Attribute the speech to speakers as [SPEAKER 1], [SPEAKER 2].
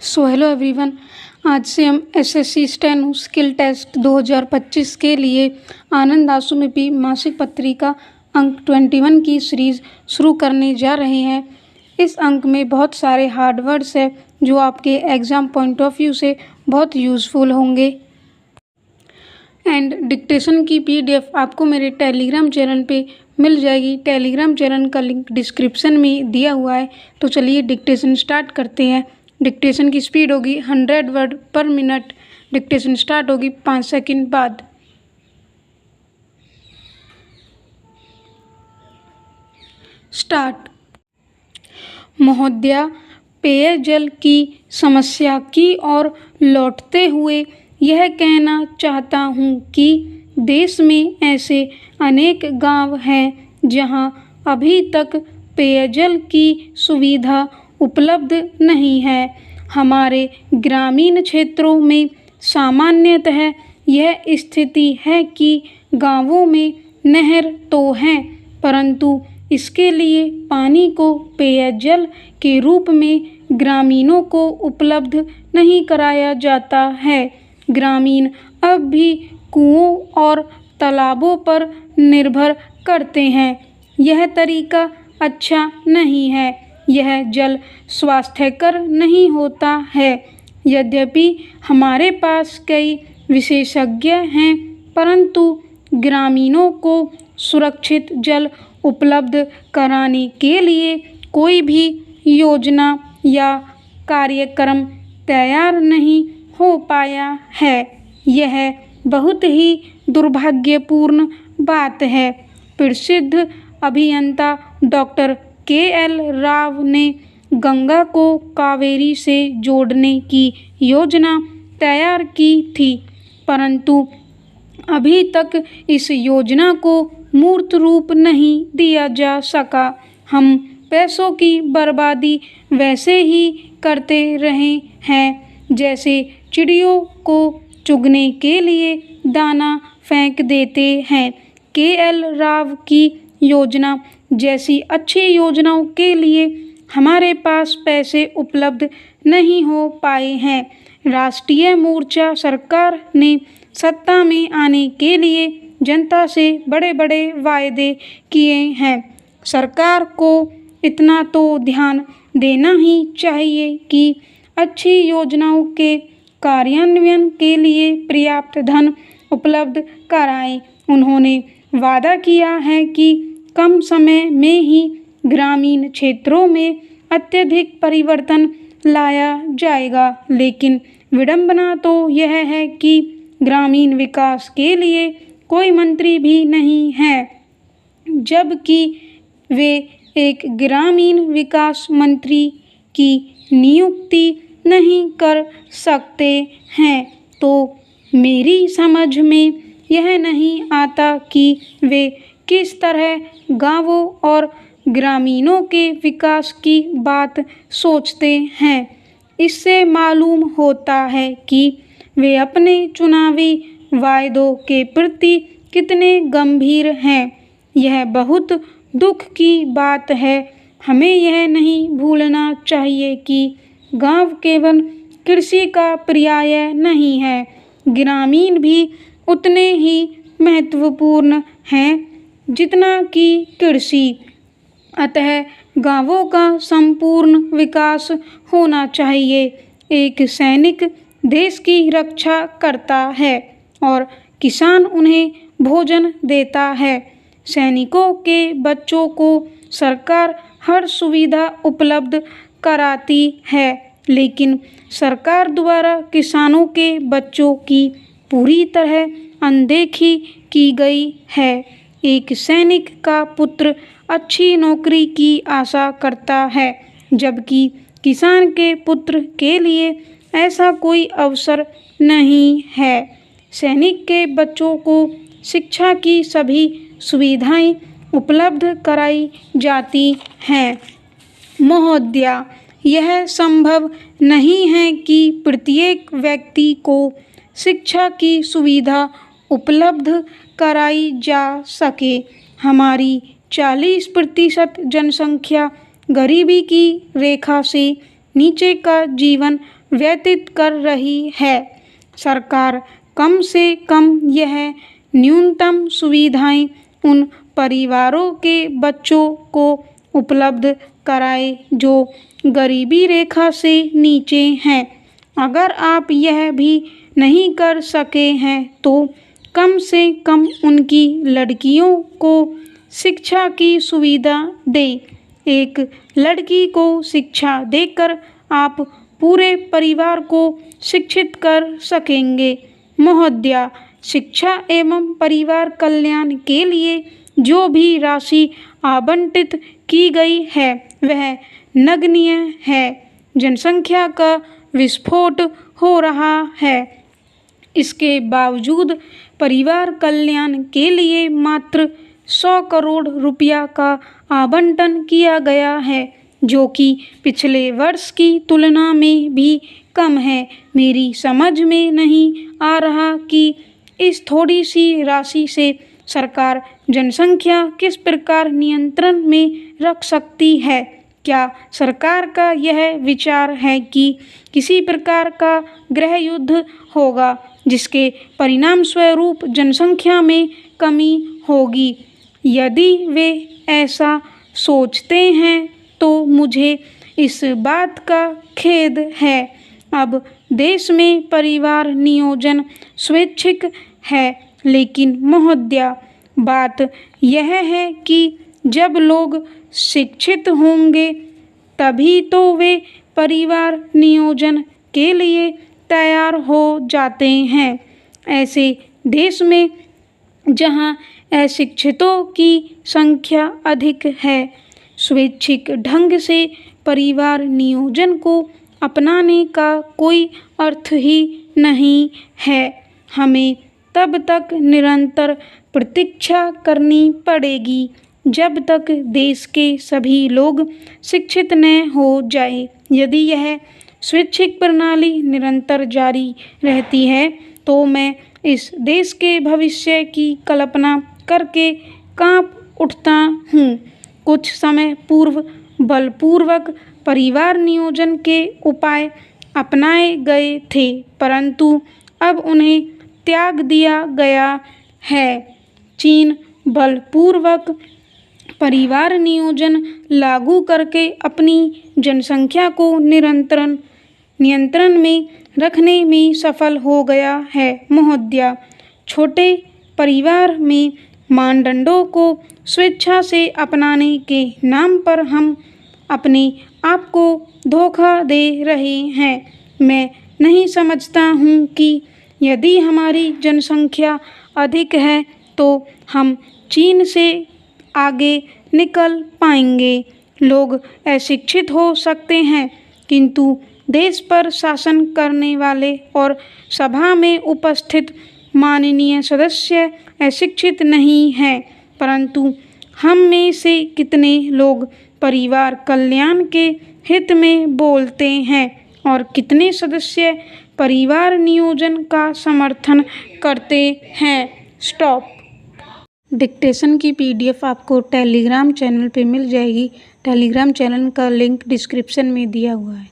[SPEAKER 1] So hello everyone. आज से हम एसएससी स्टेनो स्किल टेस्ट 2025 के लिए आनंद आशुलिपि मासिक पत्रिका अंक 21 की सीरीज़ शुरू करने जा रहे हैं। इस अंक में बहुत सारे हार्ड वर्ड्स हैं जो आपके एग्ज़ाम पॉइंट ऑफ व्यू से बहुत यूज़फुल होंगे। एंड डिक्टेशन की पीडीएफ आपको मेरे टेलीग्राम चैनल पे मिल जाएगी। टेलीग्राम चैनल का लिंक डिस्क्रिप्शन में दिया हुआ है। तो चलिए डिक्टेशन स्टार्ट करते हैं। डिक्टेशन की स्पीड होगी 100 वर्ड पर मिनट। डिक्टेशन स्टार्ट होगी 5 सेकंड बाद। स्टार्ट। महोदया, पेयजल की समस्या की ओर लौटते हुए यह कहना चाहता हूँ कि देश में ऐसे अनेक गांव हैं जहां अभी तक पेयजल की सुविधा उपलब्ध नहीं है। हमारे ग्रामीण क्षेत्रों में सामान्यतः यह स्थिति है कि गांवों में नहर तो हैं, परंतु इसके लिए पानी को पेयजल के रूप में ग्रामीणों को उपलब्ध नहीं कराया जाता है। ग्रामीण अब भी कुओं और तालाबों पर निर्भर करते हैं। यह तरीका अच्छा नहीं है। यह जल स्वास्थ्यकर नहीं होता है। यद्यपि हमारे पास कई विशेषज्ञ हैं, परंतु ग्रामीणों को सुरक्षित जल उपलब्ध कराने के लिए कोई भी योजना या कार्यक्रम तैयार नहीं हो पाया है। यह बहुत ही दुर्भाग्यपूर्ण बात है। प्रसिद्ध अभियंता डॉक्टर के.एल. राव ने गंगा को कावेरी से जोड़ने की योजना तैयार की थी, परंतु अभी तक इस योजना को मूर्त रूप नहीं दिया जा सका। हम पैसों की बर्बादी वैसे ही करते रहे हैं जैसे चिड़ियों को चुगने के लिए दाना फेंक देते हैं। के.एल. राव की योजना जैसी अच्छी योजनाओं के लिए हमारे पास पैसे उपलब्ध नहीं हो पाए हैं। राष्ट्रीय मोर्चा सरकार ने सत्ता में आने के लिए जनता से बड़े बड़े वायदे किए हैं। सरकार को इतना तो ध्यान देना ही चाहिए कि अच्छी योजनाओं के कार्यान्वयन के लिए पर्याप्त धन उपलब्ध कराएं। उन्होंने वादा किया है कि कम समय में ही ग्रामीण क्षेत्रों में अत्यधिक परिवर्तन लाया जाएगा, लेकिन विडंबना तो यह है कि ग्रामीण विकास के लिए कोई मंत्री भी नहीं है, जबकि वे एक ग्रामीण विकास मंत्री की नियुक्ति नहीं कर सकते हैं। तो मेरी समझ में यह नहीं आता कि वे किस तरह गांवों और ग्रामीणों के विकास की बात सोचते हैं। इससे मालूम होता है कि वे अपने चुनावी वायदों के प्रति कितने गंभीर हैं। यह बहुत दुख की बात है। हमें यह नहीं भूलना चाहिए कि गांव केवल कृषि का पर्याय नहीं है, ग्रामीण भी उतने ही महत्वपूर्ण हैं जितना कि कृषि। अतः गांवों का संपूर्ण विकास होना चाहिए। एक सैनिक देश की रक्षा करता है और किसान उन्हें भोजन देता है। सैनिकों के बच्चों को सरकार हर सुविधा उपलब्ध कराती है, लेकिन सरकार द्वारा किसानों के बच्चों की पूरी तरह अनदेखी की गई है। एक सैनिक का पुत्र अच्छी नौकरी की आशा करता है, जबकि किसान के पुत्र के लिए ऐसा कोई अवसर नहीं है। सैनिक के बच्चों को शिक्षा की सभी सुविधाएं उपलब्ध कराई जाती हैं। महोदया, यह संभव नहीं है कि प्रत्येक व्यक्ति को शिक्षा की सुविधा उपलब्ध कराई जा सके। हमारी 40% जनसंख्या गरीबी की रेखा से नीचे का जीवन व्यतीत कर रही है। सरकार कम से कम यह न्यूनतम सुविधाएं उन परिवारों के बच्चों को उपलब्ध कराए जो गरीबी रेखा से नीचे हैं। अगर आप यह भी नहीं कर सके हैं तो कम से कम उनकी लड़कियों को शिक्षा की सुविधा दें। एक लड़की को शिक्षा देकर आप पूरे परिवार को शिक्षित कर सकेंगे। महोदया, शिक्षा एवं परिवार कल्याण के लिए जो भी राशि आवंटित की गई है वह नगण्य है। जनसंख्या का विस्फोट हो रहा है। इसके बावजूद परिवार कल्याण के लिए मात्र 100 करोड़ रुपया का आवंटन किया गया है, जो कि पिछले वर्ष की तुलना में भी कम है। मेरी समझ में नहीं आ रहा कि इस थोड़ी सी राशि से सरकार जनसंख्या किस प्रकार नियंत्रण में रख सकती है। क्या सरकार का यह विचार है कि किसी प्रकार का गृह युद्ध होगा जिसके परिणाम स्वरूप जनसंख्या में कमी होगी? यदि वे ऐसा सोचते हैं तो मुझे इस बात का खेद है। अब देश में परिवार नियोजन स्वैच्छिक है, लेकिन महोदया, बात यह है कि जब लोग शिक्षित होंगे तभी तो वे परिवार नियोजन के लिए तैयार हो जाते हैं। ऐसे देश में जहां अशिक्षितों की संख्या अधिक है, स्वैच्छिक ढंग से परिवार नियोजन को अपनाने का कोई अर्थ ही नहीं है। हमें तब तक निरंतर प्रतीक्षा करनी पड़ेगी जब तक देश के सभी लोग शिक्षित न हो जाए। यदि यह स्वैच्छिक प्रणाली निरंतर जारी रहती है तो मैं इस देश के भविष्य की कल्पना करके कांप उठता हूँ। कुछ समय पूर्व बलपूर्वक परिवार नियोजन के उपाय अपनाए गए थे, परंतु अब उन्हें त्याग दिया गया है। चीन बलपूर्वक परिवार नियोजन लागू करके अपनी जनसंख्या को नियंत्रण में रखने में सफल हो गया है। महोदया, छोटे परिवार में मानदंडों को स्वेच्छा से अपनाने के नाम पर हम अपने आप को धोखा दे रहे हैं। मैं नहीं समझता हूँ कि यदि हमारी जनसंख्या अधिक है तो हम चीन से आगे निकल पाएंगे। लोग अशिक्षित हो सकते हैं, किंतु देश पर शासन करने वाले और सभा में उपस्थित माननीय सदस्य अशिक्षित नहीं हैं, परंतु हम में से कितने लोग परिवार कल्याण के हित में बोलते हैं और कितने सदस्य परिवार नियोजन का समर्थन करते हैं। स्टॉप। डिक्टेशन की PDF आपको टेलीग्राम चैनल पे मिल जाएगी। टेलीग्राम चैनल का लिंक डिस्क्रिप्शन में दिया हुआ है।